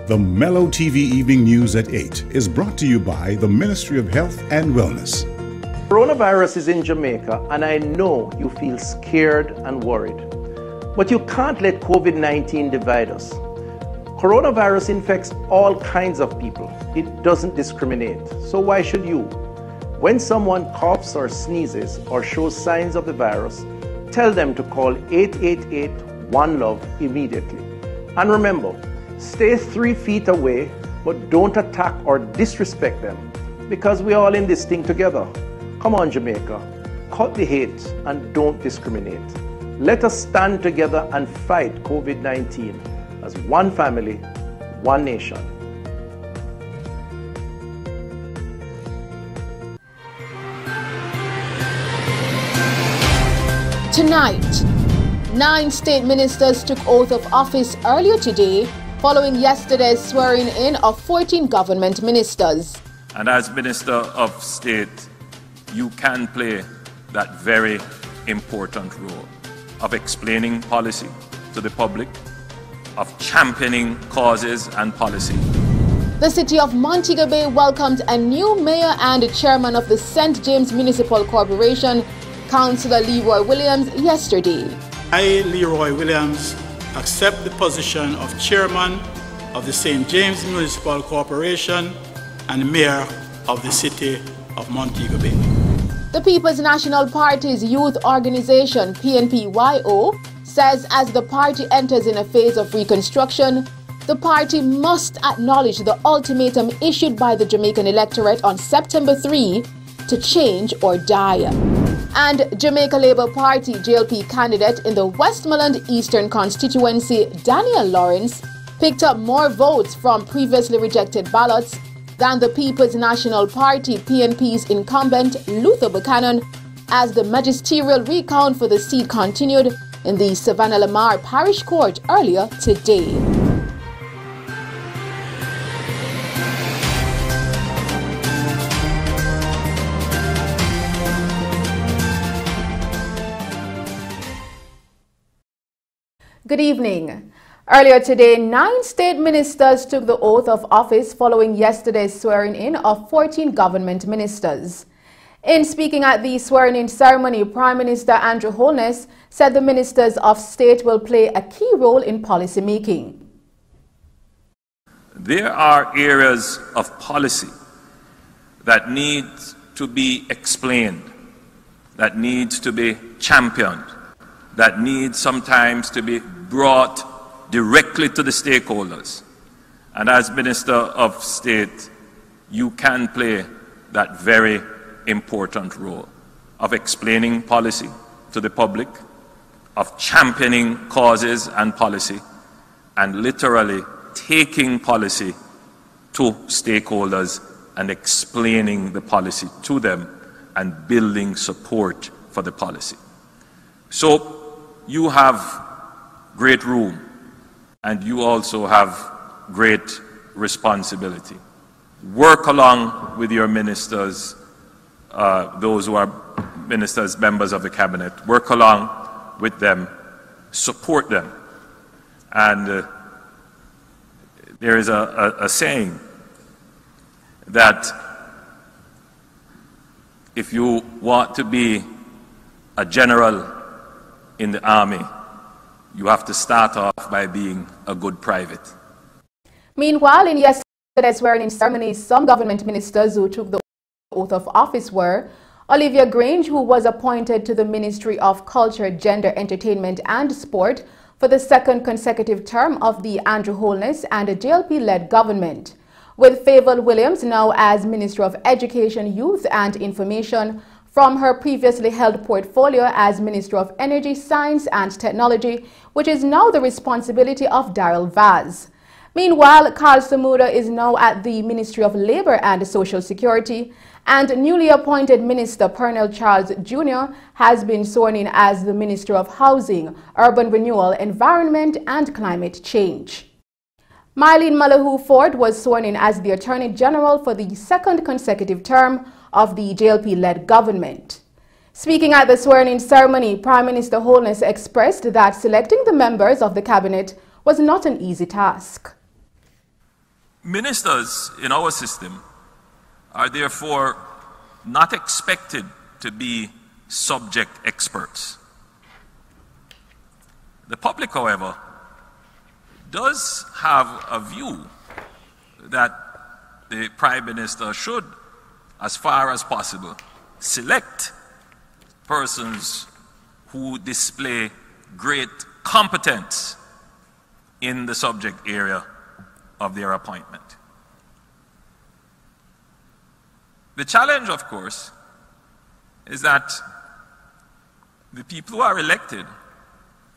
The Mello TV Evening News at 8 is brought to you by the Ministry of Health and Wellness. Coronavirus is in Jamaica, and I know you feel scared and worried. But you can't let COVID-19 divide us. Coronavirus infects all kinds of people. It doesn't discriminate. So why should you? When someone coughs or sneezes or shows signs of the virus, tell them to call 888-1-LOVE immediately. And remember, stay 3 feet away, but don't attack or disrespect them, because we're all in this thing together. Come on, Jamaica, cut the hate and don't discriminate. Let us stand together and fight COVID-19 as one family, one nation. Tonight, 9 state ministers took oath of office earlier today, following yesterday's swearing in of 14 government ministers. And as Minister of State, you can play that very important role of explaining policy to the public, of championing causes and policy. The city of Montego Bay welcomed a new mayor and chairman of the St. James Municipal Corporation, Councillor Leroy Williams, yesterday. I, Leroy Williams, accept the position of chairman of the St. James Municipal Corporation and mayor of the city of Montego Bay. The People's National Party's youth organization, PNPYO, says as the party enters in a phase of reconstruction, the party must acknowledge the ultimatum issued by the Jamaican electorate on September 3 to change or die. And Jamaica Labour Party JLP candidate in the Westmoreland Eastern constituency, Daniel Lawrence, picked up more votes from previously rejected ballots than the People's National Party PNP's incumbent Luther Buchanan, as the magisterial recount for the seat continued in the Savannah Lamar Parish Court earlier today. Good evening. Earlier today, 9 state ministers took the oath of office following yesterday's swearing-in of 14 government ministers. In speaking at the swearing-in ceremony, Prime Minister Andrew Wholeness said the ministers of state will play a key role in policy making. There are areas of policy that need to be explained, that need to be championed, that need sometimes to be brought directly to the stakeholders. And as Minister of State, you can play that very important role of explaining policy to the public, of championing causes and policy, and literally taking policy to stakeholders and explaining the policy to them and building support for the policy. So you have great room, and you also have great responsibility. Work along with your ministers, those who are ministers, members of the cabinet. Work along with them, support them. And there is a saying that if you want to be a general in the army, you have to start off by being a good private. Meanwhile, in yesterday's swearing-in ceremony, some government ministers who took the oath of office were Olivia Grange, who was appointed to the Ministry of Culture, Gender, Entertainment and Sport for the 2nd consecutive term of the Andrew Wholeness and a JLP-led government, with Favour Williams now as Minister of Education, Youth and Information from her previously held portfolio as Minister of Energy, Science and Technology, which is now the responsibility of Daryl Vaz. Meanwhile, Carl Samuda is now at the Ministry of Labour and Social Security, and newly appointed Minister Pernell Charles Jr. has been sworn in as the Minister of Housing, Urban Renewal, Environment and Climate Change. Mylene Malahoo Ford was sworn in as the Attorney General for the 2nd consecutive term of the JLP-led government. Speaking at the swearing-in ceremony, Prime Minister Wholeness expressed that selecting the members of the cabinet was not an easy task. Ministers in our system are therefore not expected to be subject experts. The public, however, does have a view that the Prime Minister should, as far as possible, select persons who display great competence in the subject area of their appointment. The challenge, of course, is that the people who are elected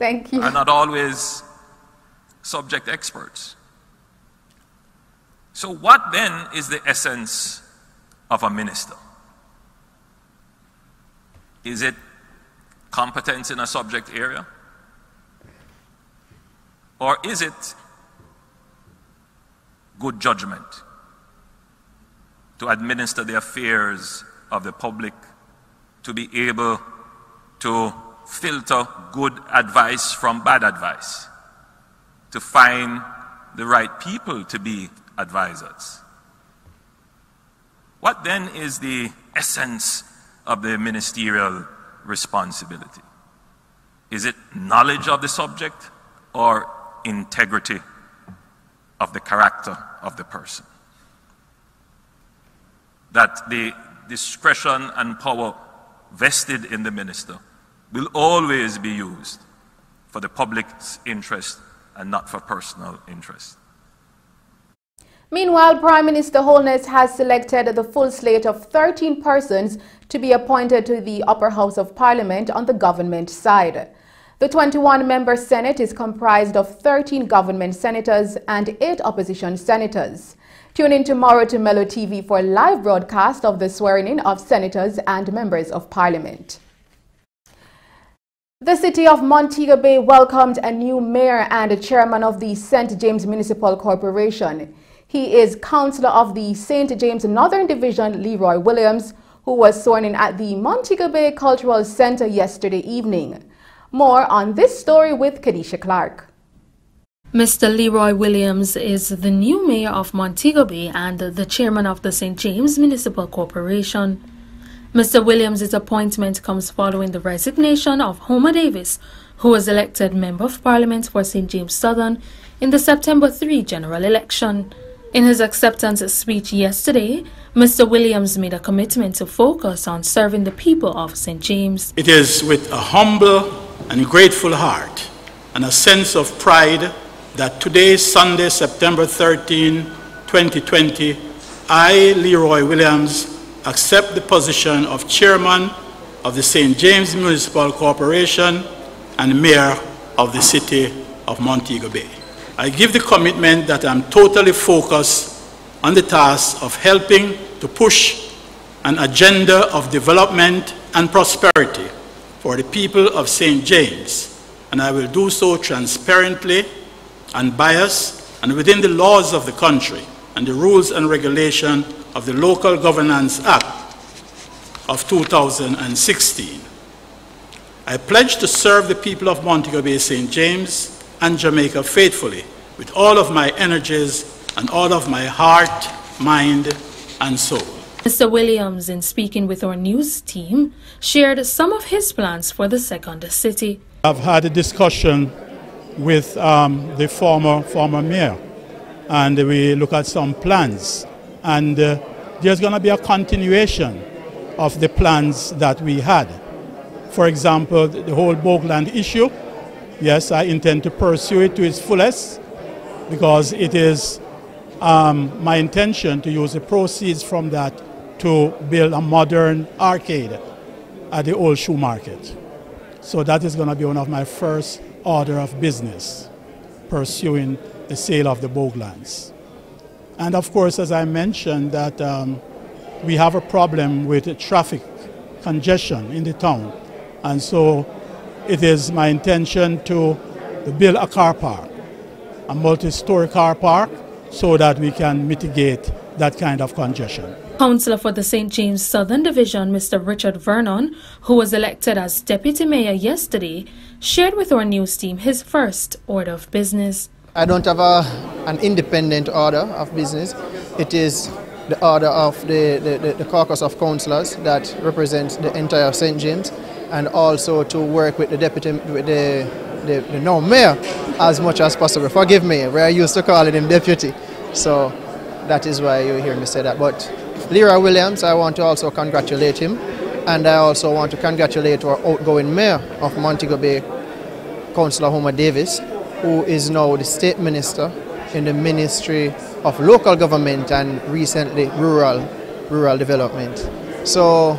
are not always subject experts. So what then is the essence of a minister? Is it competence in a subject area? Or is it good judgment to administer the affairs of the public, to be able to filter good advice from bad advice, to find the right people to be advisors? What then is the essence of the ministerial responsibility? Is it knowledge of the subject or integrity of the character of the person? That the discretion and power vested in the minister will always be used for the public's interest and not for personal interest. Meanwhile, Prime Minister Wholeness has selected the full slate of 13 persons to be appointed to the Upper House of Parliament on the government side. The 21-member Senate is comprised of 13 government senators and 8 opposition senators. Tune in tomorrow to Mello TV for a live broadcast of the swearing-in of senators and members of Parliament. The city of Montego Bay welcomed a new mayor and a chairman of the St. James Municipal Corporation. He is councillor of the St. James Northern Division, Leroy Williams, who was sworn in at the Montego Bay Cultural Centre yesterday evening. More on this story with Kadisha Clark. Mr. Leroy Williams is the new mayor of Montego Bay and the chairman of the St. James Municipal Corporation. Mr. Williams' appointment comes following the resignation of Homer Davis, who was elected Member of Parliament for St. James Southern in the September 3 general election. In his acceptance speech yesterday, Mr. Williams made a commitment to focus on serving the people of St. James. It is with a humble and grateful heart and a sense of pride that today, Sunday, September 13, 2020, I, Leroy Williams, accept the position of Chairman of the St. James Municipal Corporation and Mayor of the City of Montego Bay. I give the commitment that I'm totally focused on the task of helping to push an agenda of development and prosperity for the people of St. James, and I will do so transparently, unbiased, and within the laws of the country and the rules and regulation of the Local Governance Act of 2016. I pledge to serve the people of Montego Bay, St. James, and Jamaica faithfully with all of my energies and all of my heart, mind, and soul. Mr. Williams, in speaking with our news team, shared some of his plans for the second city. I've had a discussion with the former mayor, and we look at some plans, and there's going to be a continuation of the plans that we had. For example, the whole Bogland issue, yes, I intend to pursue it to its fullest, because it is my intention to use the proceeds from that to build a modern arcade at the old shoe market. So that is going to be one of my first order of business, pursuing the sale of the Boglands. And of course, as I mentioned, that we have a problem with traffic congestion in the town. And so it is my intention to build a car park, a multi-story car park, so that we can mitigate that kind of congestion. Councillor for the St. James Southern Division, Mr. Richard Vernon, who was elected as Deputy Mayor yesterday, shared with our news team his first order of business. I don't have an independent order of business. It is the order of the caucus of councillors that represents the entire St. James, and also to work with the deputy, with the now mayor as much as possible. Forgive me, we're used to calling him deputy, so that is why you hear me say that. But Leroy Williams, I want to also congratulate him, and I also want to congratulate our outgoing mayor of Montego Bay, Councillor Homer Davis, who is now the state minister in the Ministry of Local Government and recently Rural Development. So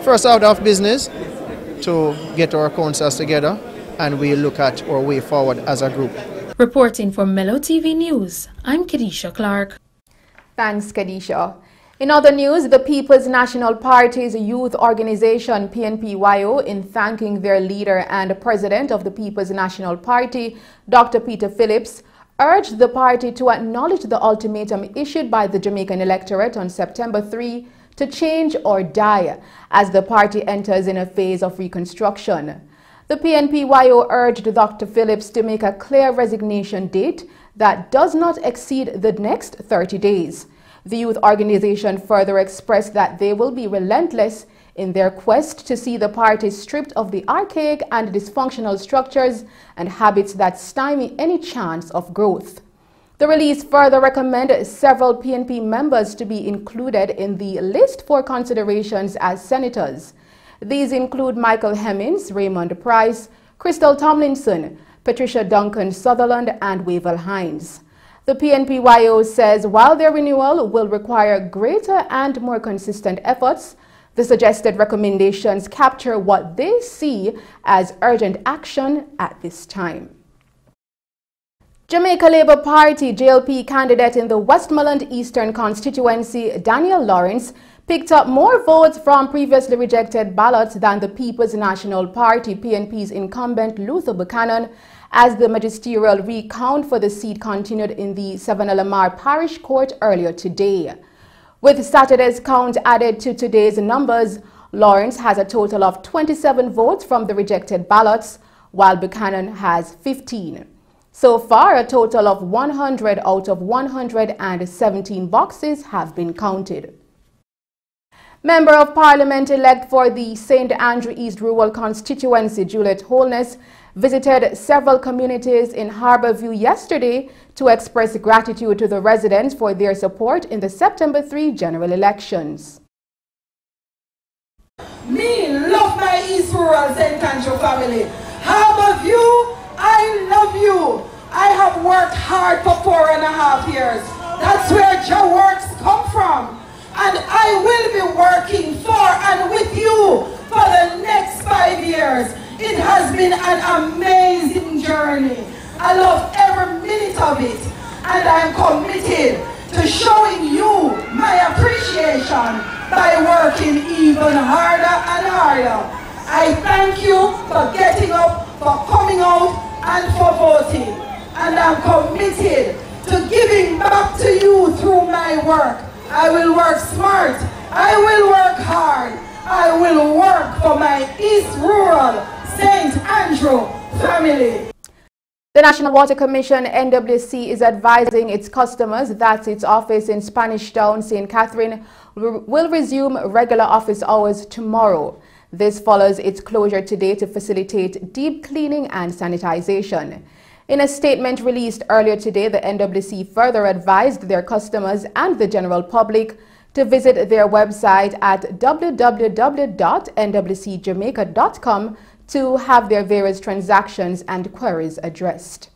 first order of business to get our councillors together, and we look at our way forward as a group. Reporting for Mello TV News, I'm Kadisha Clark. Thanks, Kadisha. In other news, the People's National Party's youth organization, PNPYO, in thanking their leader and president of the People's National Party, Dr. Peter Phillips, urged the party to acknowledge the ultimatum issued by the Jamaican electorate on September 3 to change or die as the party enters in a phase of reconstruction. The PNPYO urged Dr. Phillips to make a clear resignation date that does not exceed the next 30 days. The youth organization further expressed that they will be relentless in their quest to see the party stripped of the archaic and dysfunctional structures and habits that stymie any chance of growth. The release further recommended several PNP members to be included in the list for considerations as senators. These include Michael Hemmings, Raymond Price, Crystal Tomlinson, Patricia Duncan Sutherland, and Wavell Hines. The PNPYO says while their renewal will require greater and more consistent efforts, the suggested recommendations capture what they see as urgent action at this time. Jamaica Labour Party JLP candidate in the Westmoreland Eastern constituency, Daniel Lawrence, picked up more votes from previously rejected ballots than the People's National Party PNP's incumbent Luther Buchanan, as the magisterial recount for the seat continued in the Savannah-Lamar Parish Court earlier today. With Saturday's count added to today's numbers, Lawrence has a total of 27 votes from the rejected ballots, while Buchanan has 15. So far, a total of 100 out of 117 boxes have been counted. Member of Parliament-elect for the St. Andrew East Rural Constituency, Juliet Wholeness, visited several communities in Harbourview yesterday to express gratitude to the residents for their support in the September 3 general elections. Me love my East Rural St. Andrew family. Harbourview, I love you. I have worked hard for 4.5 years. That's where your works come from. And I will be working for and with you for the next 5 years. It has been an amazing journey. I love every minute of it. And I am committed to showing you my appreciation by working even harder and harder. I thank you for getting up, for coming out, and for voting. And I'm committed to giving back to you through my work. I will work smart. I will work hard. I will work for my East Rural St. Andrew family. The National Water Commission, NWC, is advising its customers that its office in Spanish Town, St. Catherine, will resume regular office hours tomorrow. This follows its closure today to facilitate deep cleaning and sanitization. In a statement released earlier today, the NWC further advised their customers and the general public to visit their website at www.nwcjamaica.com to have their various transactions and queries addressed.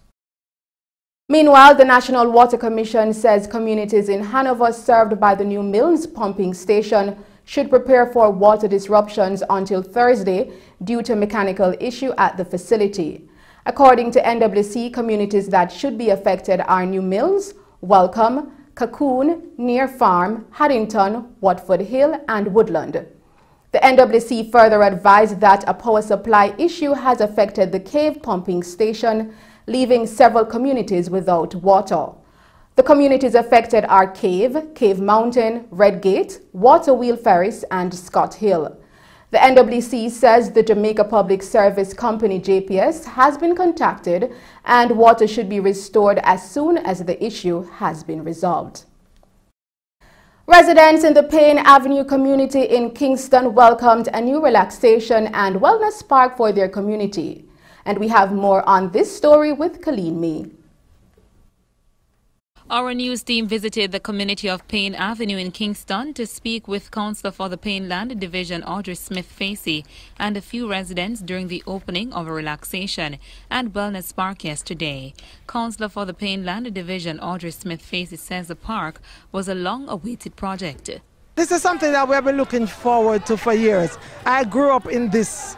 Meanwhile, the National Water Commission says communities in Hanover served by the new Milnes pumping station should prepare for water disruptions until Thursday due to a mechanical issue at the facility. According to NWC, communities that should be affected are New Milnes, Welcome, Cocoon, Near Farm, Haddington, Watford Hill, and Woodland. The NWC further advised that a power supply issue has affected the Cave pumping station, leaving several communities without water. The communities affected are Cave, Cave Mountain, Redgate, Waterwheel Ferris, and Scott Hill. The NWC says the Jamaica Public Service Company JPS has been contacted and water should be restored as soon as the issue has been resolved. Residents in the Payne Avenue community in Kingston welcomed a new relaxation and wellness park for their community. And we have more on this story with Colleen May. Our news team visited the community of Payne Avenue in Kingston to speak with Councillor for the Payne Land Division Audrey Smith-Facey and a few residents during the opening of a relaxation and wellness park yesterday. Councillor for the Payne Land Division Audrey Smith-Facey says the park was a long-awaited project. This is something that we have been looking forward to for years. I grew up in this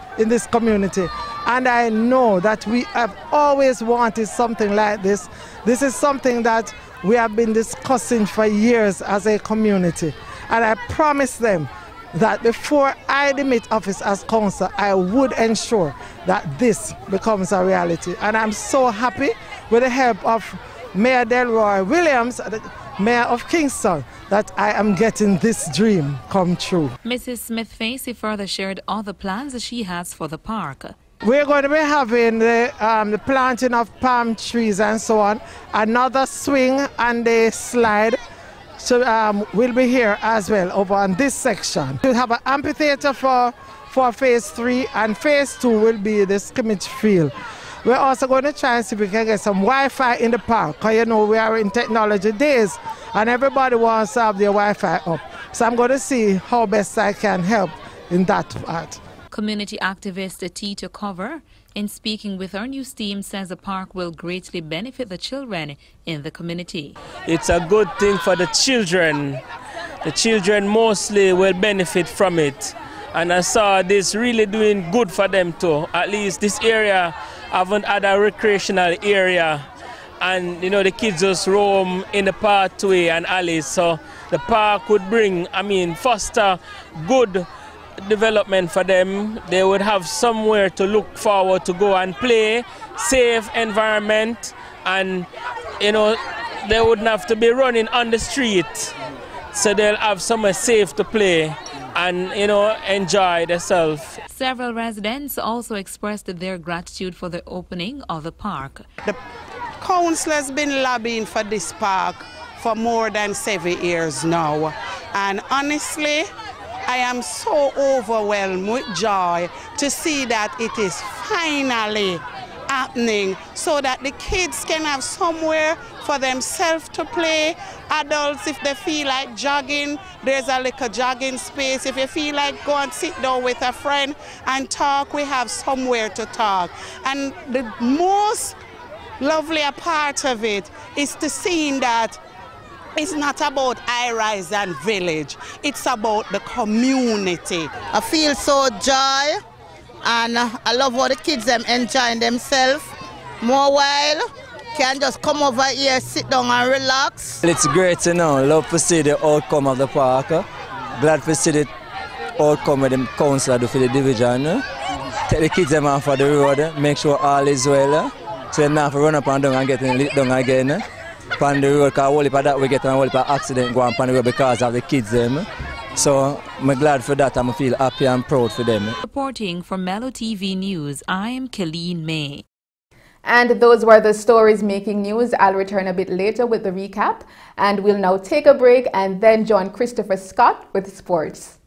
community, and I know that we have always wanted something like this. This is something that we have been discussing for years as a community, and I promised them that before I demit office as councillor, I would ensure that this becomes a reality. And I'm so happy with the help of Mayor Delroy Williams, the Mayor of Kingston, that I am getting this dream come true. Mrs. Smith-Facey further shared other plans she has for the park. We're going to be having the planting of palm trees and so on. Another swing and a slide will be here as well over on this section. We'll have an amphitheater for phase 3, and phase 2 will be the scrimmage field. We're also going to try and see if we can get some Wi-Fi in the park, because you know we are in technology days and everybody wants to have their Wi-Fi up. So I'm going to see how best I can help in that part. Community activist Tito Cover, in speaking with our news team, says the park will greatly benefit the children in the community. It's a good thing for the children. The children mostly will benefit from it. And I saw this really doing good for them too. At least this area haven't had a recreational area. And you know, the kids just roam in the pathway and alleys. So the park would bring, foster good development for them. They would have somewhere to look forward to go and play, safe environment, and you know, they wouldn't have to be running on the street. So they'll have somewhere safe to play and you know, enjoy themselves. Several residents also expressed their gratitude for the opening of the park. The council has been lobbying for this park for more than 7 years now, and honestly I am so overwhelmed with joy to see that it is finally happening, so that the kids can have somewhere for themselves to play. Adults, if they feel like jogging, there's a little jogging space. If you feel like go and sit down with a friend and talk, we have somewhere to talk. And the most lovely part of it is to see that it's not about high-rise and village. It's about the community. I feel so joy, and I love how the kids them enjoying themselves. More while, can just come over here, sit down and relax. It's great to know. Love to see the outcome of the park. Glad to see the outcome of the council do for the division. Take the kids them off of the road, make sure all is well. So they don't have to run up and down and get lit down again. On the road, because all of that we get a whole accident going on the road because of the kids them. So I'm glad for that. I feel happy and proud for them. Reporting for Mello TV News, I am Colleen May. And those were the stories making news. I'll return a bit later with the recap, and we'll now take a break and then join Christopher Scott with sports.